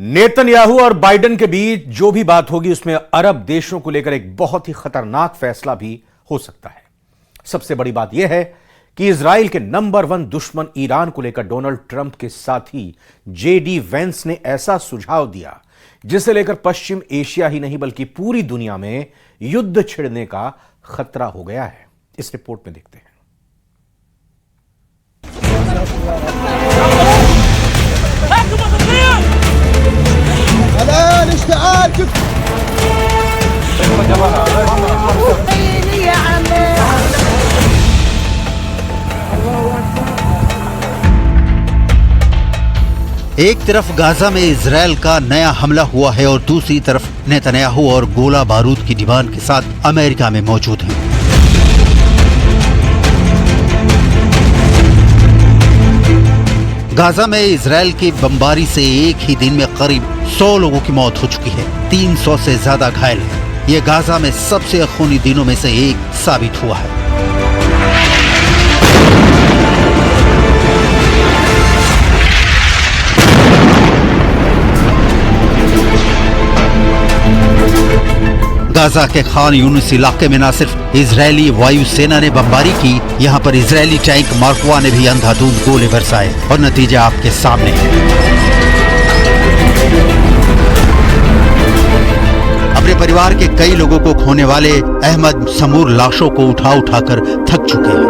Netanyahu और Biden के बीच जो भी बात होगी उसमें अरब देशों को लेकर एक बहुत ही खतरनाक फैसला भी हो सकता है। सबसे बड़ी बात यह है कि इजराइल के नंबर 1 दुश्मन ईरान को लेकर डोनाल्ड ट्रंप के साथी जेडी वेंस ने ऐसा सुझाव दिया जिसे लेकर पश्चिम एशिया ही नहीं बल्कि पूरी दुनिया में युद्ध छिड़ने का खतरा हो गया है। इस रिपोर्ट में देखते हैं। एक तरफ गाजा में इजराइल का नया हमला हुआ है और दूसरी तरफ नेतन्याहू और गोला बारूद की डिमांड के साथ अमेरिका में मौजूद हैं। गाजा में इजराइल की बमबारी से एक ही दिन में करीब 100 लोगों की मौत हो चुकी है, 300 से ज्यादा घायल हैं। ये गाजा में सबसे खूनी दिनों में से एक साबित हुआ है। गाजा के खान यूनिस इलाके में न सिर्फ इजरायली वायुसेना ने बमबारी की, यहाँ पर इजरायली टैंक मार्कवा ने भी अंधाधुंध गोले बरसाए और नतीजा आपके सामने है। अपने परिवार के कई लोगों को खोने वाले अहमद समूर लाशों को उठा उठाकर थक चुके हैं।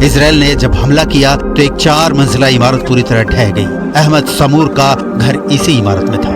इजराइल ने जब हमला किया तो एक 4 मंजिला इमारत पूरी तरह ढह गई। अहमद समूर का घर इसी इमारत में था।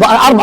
4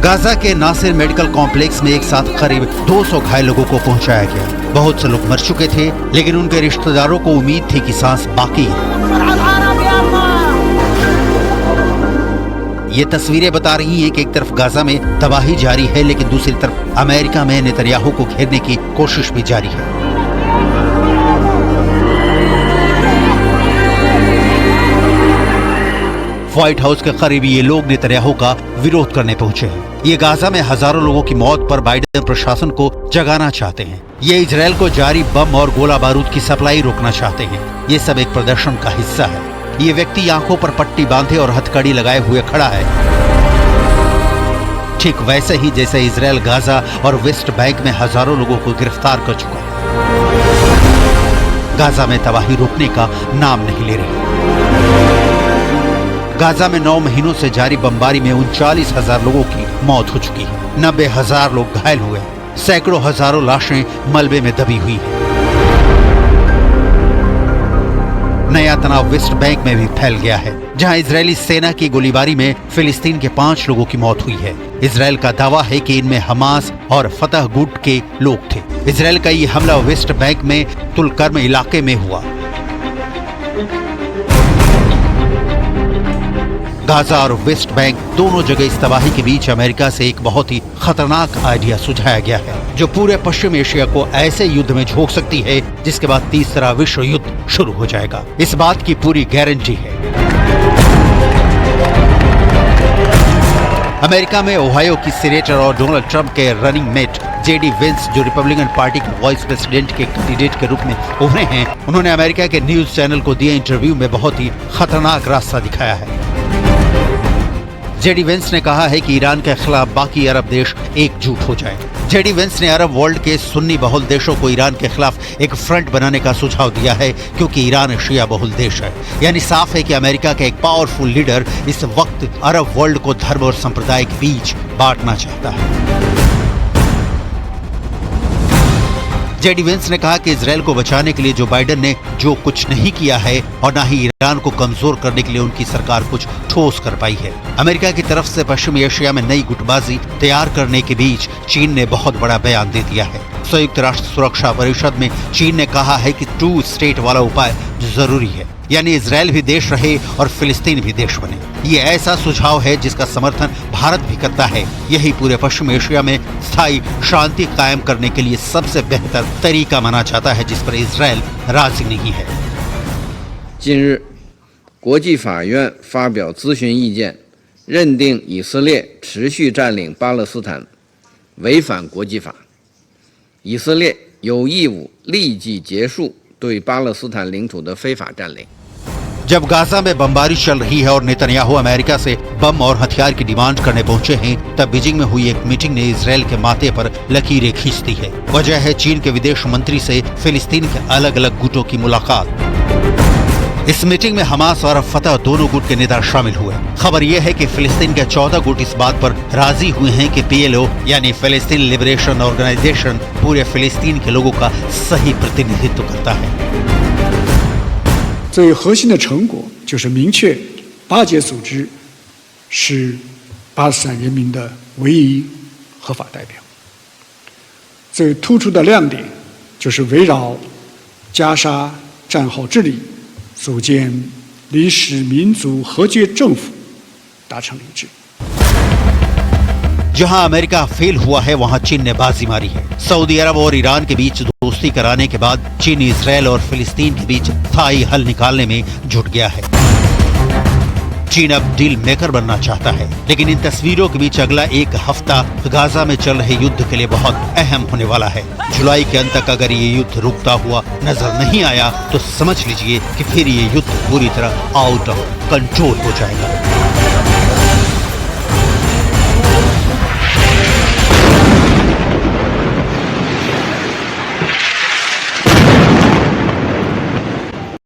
गाजा के नासिर मेडिकल कॉम्प्लेक्स में एक साथ करीब 200 घायल लोगों को पहुंचाया गया। बहुत से लोग मर चुके थे, लेकिन उनके रिश्तेदारों को उम्मीद थी कि सांस बाकी है। ये तस्वीरें बता रही हैं कि एक तरफ गाजा में तबाही जारी है, लेकिन दूसरी तरफ अमेरिका में नेतन्याहू को घेरने की कोशिश भी जारी है। व्हाइट हाउस के करीब ये लोग नेतन्याहू का विरोध करने पहुंचे हैं। ये गाजा में हजारों लोगों की मौत पर बाइडेन प्रशासन को जगाना चाहते हैं। ये इजराइल को जारी बम और गोला बारूद की सप्लाई रोकना चाहते हैं। ये सब एक प्रदर्शन का हिस्सा है। ये व्यक्ति आंखों पर पट्टी बांधे और हथकड़ी लगाए हुए खड़ा है, ठीक वैसे ही जैसे इजराइल गाजा और वेस्ट बैंक में हजारों लोगों को गिरफ्तार कर चुका है। गाजा में तबाही रोकने का नाम नहीं ले रही। गाजा में 9 महीनों से जारी बमबारी में 39,000 लोगों की मौत हो चुकी है। 90,000 लोग घायल हुए, सैकड़ों हजारों लाशें मलबे में दबी हुई है। नया तनाव वेस्ट बैंक में भी फैल गया है, जहां इजरायली सेना की गोलीबारी में फिलिस्तीन के 5 लोगों की मौत हुई है। इजरायल का दावा है कि इनमें हमास और फतह गुट के लोग थे। इजरायल का ये हमला वेस्ट बैंक में तुलकर्म इलाके में हुआ। गाजा और वेस्ट बैंक दोनों जगह इस तबाही के बीच अमेरिका से एक बहुत ही खतरनाक आइडिया सुझाया गया है, जो पूरे पश्चिम एशिया को ऐसे युद्ध में झोंक सकती है जिसके बाद तीसरा विश्व युद्ध शुरू हो जाएगा। इस बात की पूरी गारंटी है। अमेरिका में ओहायो की सीनेटर और डोनाल्ड ट्रंप के रनिंग मेट जेडी वेंस, जो रिपब्लिकन पार्टी के वाइस प्रेसिडेंट के कैंडिडेट के रूप में उभरे हैं, उन्होंने अमेरिका के न्यूज चैनल को दिए इंटरव्यू में बहुत ही खतरनाक रास्ता दिखाया है। जेडी वेंस ने कहा है कि ईरान के खिलाफ बाकी अरब देश एकजुट हो जाए। जेडी वेंस ने अरब वर्ल्ड के सुन्नी बहुल देशों को ईरान के खिलाफ एक फ्रंट बनाने का सुझाव दिया है, क्योंकि ईरान शिया बहुल देश है। यानी साफ है कि अमेरिका का एक पावरफुल लीडर इस वक्त अरब वर्ल्ड को धर्म और संप्रदाय के बीच बांटना चाहता है। जेडी वेंस ने कहा कि इजराइल को बचाने के लिए जो बाइडेन ने जो कुछ नहीं किया है और न ही ईरान को कमजोर करने के लिए उनकी सरकार कुछ ठोस कर पाई है। अमेरिका की तरफ से पश्चिमी एशिया में नई गुटबाजी तैयार करने के बीच चीन ने बहुत बड़ा बयान दे दिया है। संयुक्त राष्ट्र सुरक्षा परिषद में चीन ने कहा है कि 2 स्टेट वाला उपाय जरूरी है। यानी इजराइल भी देश रहे और फिलिस्तीन भी देश बने। ये ऐसा सुझाव है जिसका समर्थन भारत भी करता है। यही पूरे पश्चिम एशिया में स्थायी शांति कायम करने के लिए सबसे बेहतर तरीका माना जाता है, जिस पर इजराइल राजी नहीं है। 近日，国际法院发表咨询意见，认定以色列持续占领巴勒斯坦违反国际法，以色列有义务立即结束对巴勒斯坦领土的非法占领。 जब गाजा में बमबारी चल रही है और नेतन्याहू अमेरिका से बम और हथियार की डिमांड करने पहुंचे हैं, तब बीजिंग में हुई एक मीटिंग ने इजराइल के माथे पर लकीरें खींच दी है। वजह है चीन के विदेश मंत्री से फिलिस्तीन के अलग अलग गुटों की मुलाकात। इस मीटिंग में हमास और फतह दोनों गुट के नेता शामिल हुए। खबर यह है कि फिलिस्तीन के 14 गुट इस बात पर राजी हुए हैं कि PLO यानी फिलिस्तीन लिबरेशन ऑर्गेनाइजेशन पूरे फिलिस्तीन के लोगों का सही प्रतिनिधित्व करता है। 最核心的成果就是明确巴解组织是巴勒斯坦人民的唯一合法代表。最突出的亮点就是围绕加沙战后治理，组建临时民族和解政府达成了一致。 जहां अमेरिका फेल हुआ है, वहां चीन ने बाजी मारी है। सऊदी अरब और ईरान के बीच दोस्ती कराने के बाद चीन इजराइल और फिलिस्तीन के बीच स्थायी हल निकालने में जुट गया है। चीन अब डील मेकर बनना चाहता है, लेकिन इन तस्वीरों के बीच अगला एक हफ्ता गाजा में चल रहे युद्ध के लिए बहुत अहम होने वाला है। जुलाई के अंत तक अगर ये युद्ध रुकता हुआ नजर नहीं आया तो समझ लीजिए कि फिर ये युद्ध पूरी तरह आउट ऑफ कंट्रोल हो जाएगा।